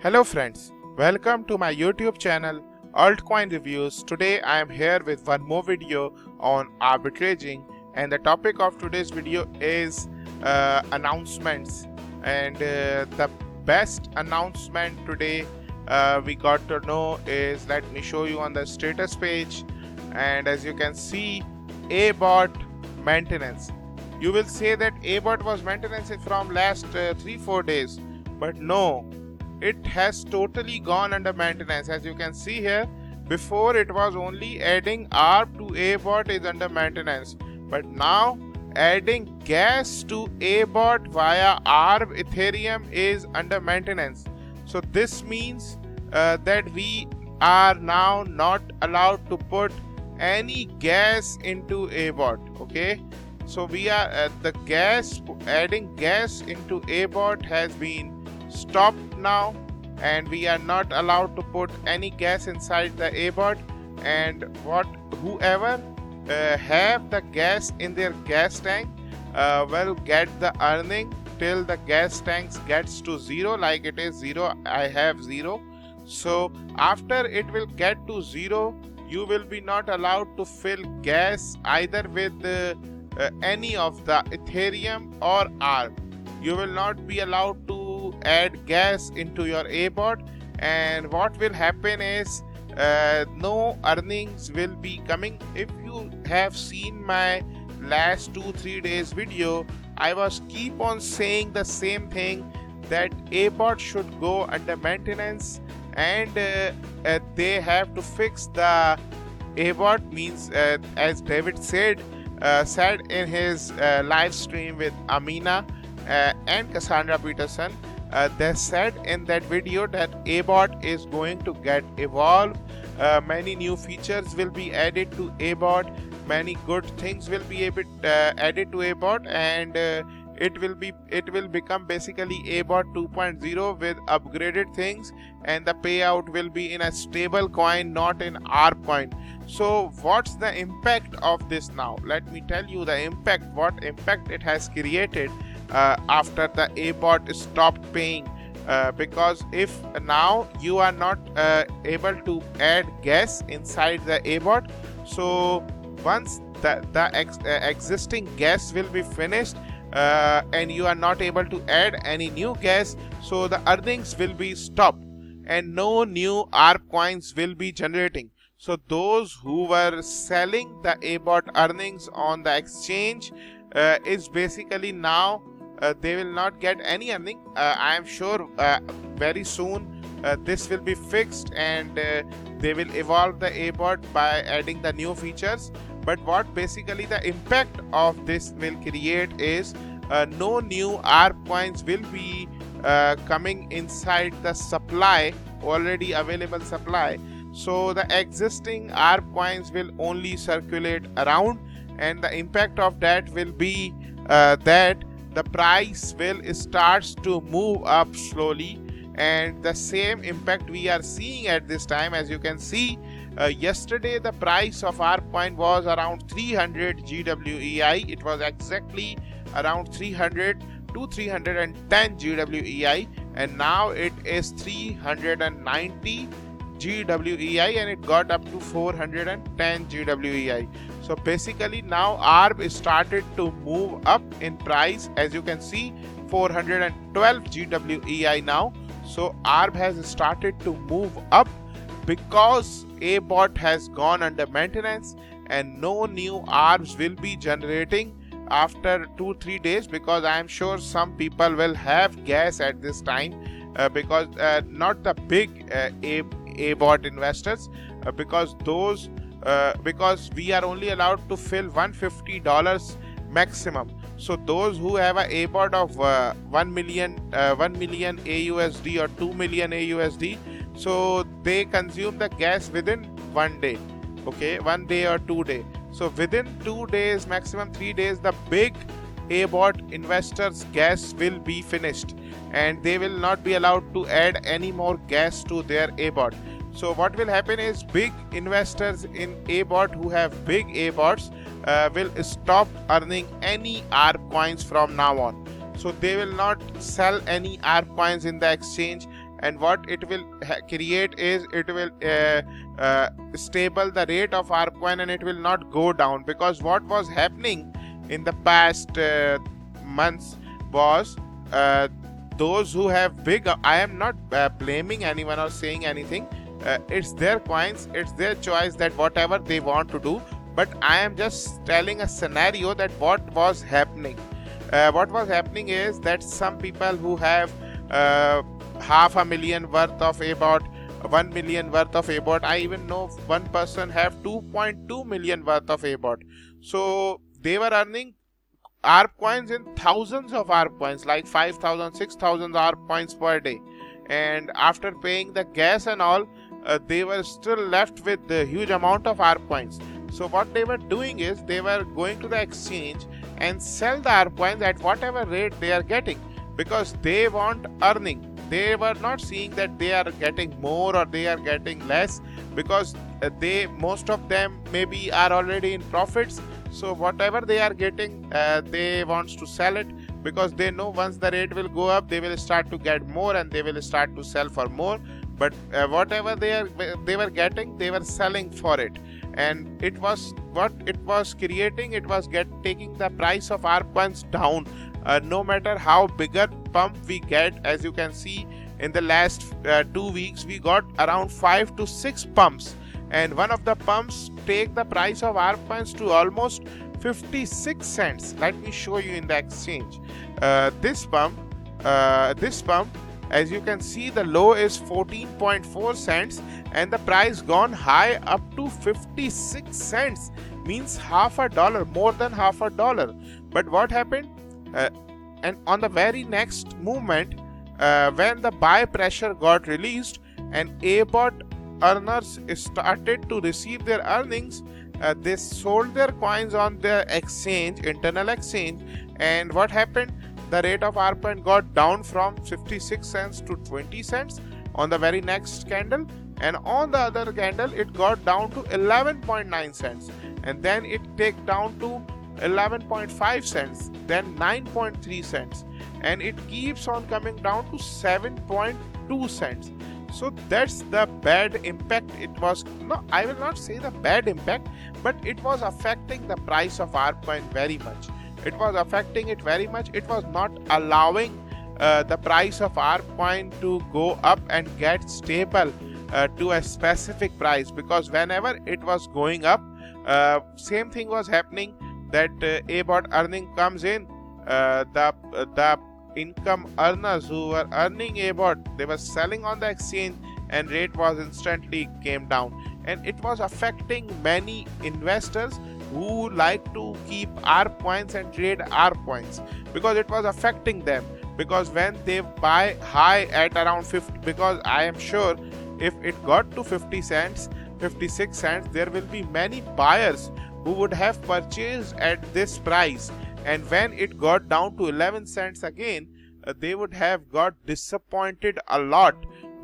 Hello friends, welcome to my YouTube channel Altcoin Reviews. Today I am here with one more video on arbitraging, and the topic of today's video is announcements. And the best announcement today we got to know is, let me show you on the status page. And as you can see, ABOT Maintenance. You will say that ABOT was maintenance from last 3-4 days, but no, it has totally gone under maintenance. As you can see here, before it was only adding ARB to ABOT is under maintenance, but now adding gas to ABOT via ARB Ethereum is under maintenance. So this means that we are now not allowed to put any gas into ABOT. Okay, so we are adding gas into ABOT has been stopped now, and we are not allowed to put any gas inside the ABOT. And whoever have the gas in their gas tank will get the earning till the gas tanks gets to zero. Like it is zero, I have zero. So after it will get to zero, you will be not allowed to fill gas either with any of the Ethereum or ARB. You will not be allowed to add gas into your ABOT, and what will happen is no earnings will be coming. If you have seen my last 2-3 days video, I was keep on saying the same thing, that ABOT should go under maintenance, and they have to fix the ABOT. Means as David said in his live stream with Amina and Cassandra Peterson, they said in that video that ABOT is going to get evolved. Many new features will be added to ABOT. Many good things will be added to ABOT, and it will become basically ABOT 2.0 with upgraded things, and the payout will be in a stable coin, not in ARB coin. So what's the impact of this now? Let me tell you the impact, what impact it has created after the ABOT stopped paying, because if now you are not able to add gas inside the ABOT, so once the existing gas will be finished and you are not able to add any new gas, so the earnings will be stopped and no new ARB coins will be generating. So those who were selling the ABOT earnings on the exchange is basically now they will not get any earning. I am sure very soon this will be fixed, and they will evolve the ABOT by adding the new features. But what basically the impact of this will create is no new ARB coins will be coming inside the supply, already available supply. So the existing ARB coins will only circulate around, and the impact of that will be that the price will starts to move up slowly, and the same impact we are seeing at this time. As you can see, yesterday the price of ARB coin was around 300 GWEI. It was exactly around 300 to 310 GWEI, and now it is 390 GWEI, and it got up to 410 GWEI. So basically now ARB started to move up in price. As you can see, 412 GWEI now. So ARB has started to move up because ABOT has gone under maintenance, and no new ARBs will be generating after 2-3 days, because I am sure some people will have gas at this time, because not the big ABOT investors, because we are only allowed to fill $150 maximum. So those who have a ABOT of 1 million AUSD or 2 million AUSD, so they consume the gas within 1 day. Okay, 1 day or 2 days. So within 2 days, maximum 3 days, the big ABOT investors' gas will be finished, and they will not be allowed to add any more gas to their ABOT. So what will happen is, big investors in ABOT who have big ABOTs will stop earning any ARB coins from now on. So they will not sell any ARB coins in the exchange, and what it will create is it will stable the rate of Arcoin, and it will not go down. Because what was happening in the past months was those who have big, I am not blaming anyone or saying anything, it's their coins, it's their choice that whatever they want to do, but I am just telling a scenario that what was happening. What was happening is that some people who have $500,000 worth of ABOT, 1 million worth of ABOT, I even know one person have 2.2 million worth of ABOT. So they were earning ARP coins in thousands of ARP coins, like 5,000, 6,000 ARP coins per day. And after paying the gas and all, they were still left with the huge amount of ARP coins. So what they were doing is they were going to the exchange and sell the ARP coins at whatever rate they are getting, because they want earning. They were not seeing that they are getting more or they are getting less, because most of them maybe are already in profits. So whatever they are getting, they wants to sell it, because they know once the rate will go up, they will start to get more and they will start to sell for more. But whatever they were getting, they were selling for it. And it was what it was creating, it was taking the price of ARP coins down. No matter how bigger pump we get, as you can see in the last 2 weeks, we got around 5 to 6 pumps, and one of the pumps take the price of ARP coins to almost 56 cents. Let me show you in the exchange. This pump, as you can see, the low is 14.4 cents and the price gone high up to 56 cents, means $0.50, more than $0.50. But what happened? And on the very next movement, when the buy pressure got released and ABOT earners started to receive their earnings, they sold their coins on the exchange, internal exchange. And what happened? The rate of ARP coin got down from 56 cents to 20 cents on the very next candle, and on the other candle it got down to 11.9 cents, and then it take down to 11.5 cents, then 9.3 cents, and it keeps on coming down to 7.2 cents. So that's the bad impact. It was, no, I will not say the bad impact, but it was affecting the price of ARP coin very much. It was affecting it very much. It was not allowing the price of ARP coin to go up and get stable to a specific price, because whenever it was going up, same thing was happening, that ABOT earning comes in, the income earners who were earning ABOT, they were selling on the exchange, and rate was instantly came down, and it was affecting many investors who like to keep ARP coins and trade ARP coins, because it was affecting them. Because when they buy high at around 50, because I am sure if it got to 50 cents, 56 cents, there will be many buyers who would have purchased at this price, and when it got down to 11 cents again, they would have got disappointed a lot,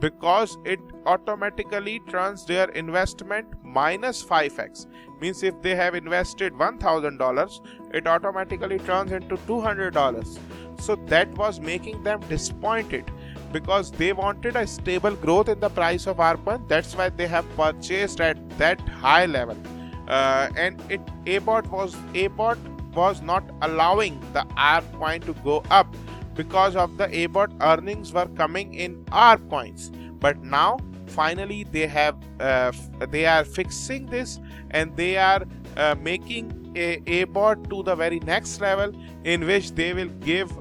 because it automatically turns their investment minus 5x. Means if they have invested $1,000, it automatically turns into $200. So that was making them disappointed, because they wanted a stable growth in the price of ARP coin. That's why they have purchased at that high level. And ABOT was not allowing the ARP coin to go up, because of the ABOT earnings were coming in ARP coins. But now finally they are fixing this, and they are making ABOT to the very next level, in which they will give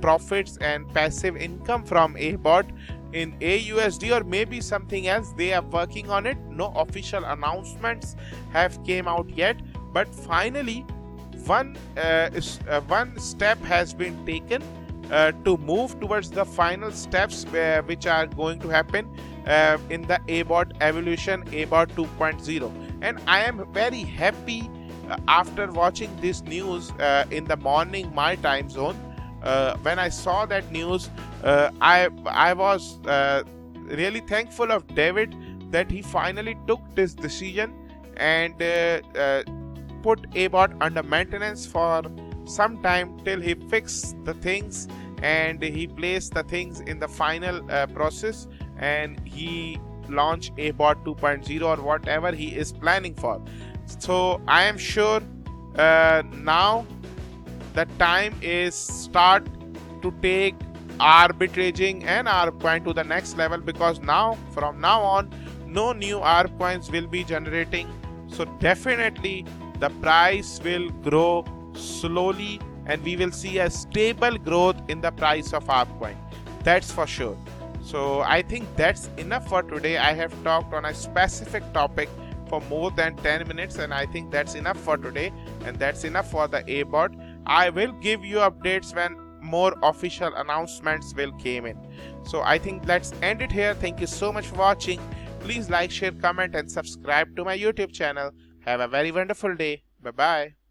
profits and passive income from ABOT in AUSD or maybe something else. They are working on it. No official announcements have came out yet, but finally one step has been taken to move towards the final steps which are going to happen in the ABOT evolution, ABOT 2.0. And I am very happy after watching this news in the morning my time zone. When I saw that news, I was really thankful of David that he finally took this decision and put ABOT under maintenance for some time till he fixed the things and he placed the things in the final process. and he launch ABOT 2.0 or whatever he is planning for. So I am sure now the time is start to take arbitraging and Arbcoin to the next level, because now from now on no new Arbcoins will be generating. So definitely the price will grow slowly and we will see a stable growth in the price of Arbcoin. That's for sure. So I think that's enough for today. I have talked on a specific topic for more than 10 minutes and I think that's enough for today, and that's enough for the ABOT. I will give you updates when more official announcements will came in. So I think let's end it here. Thank you so much for watching. Please like, share, comment and subscribe to my YouTube channel. Have a very wonderful day. Bye bye.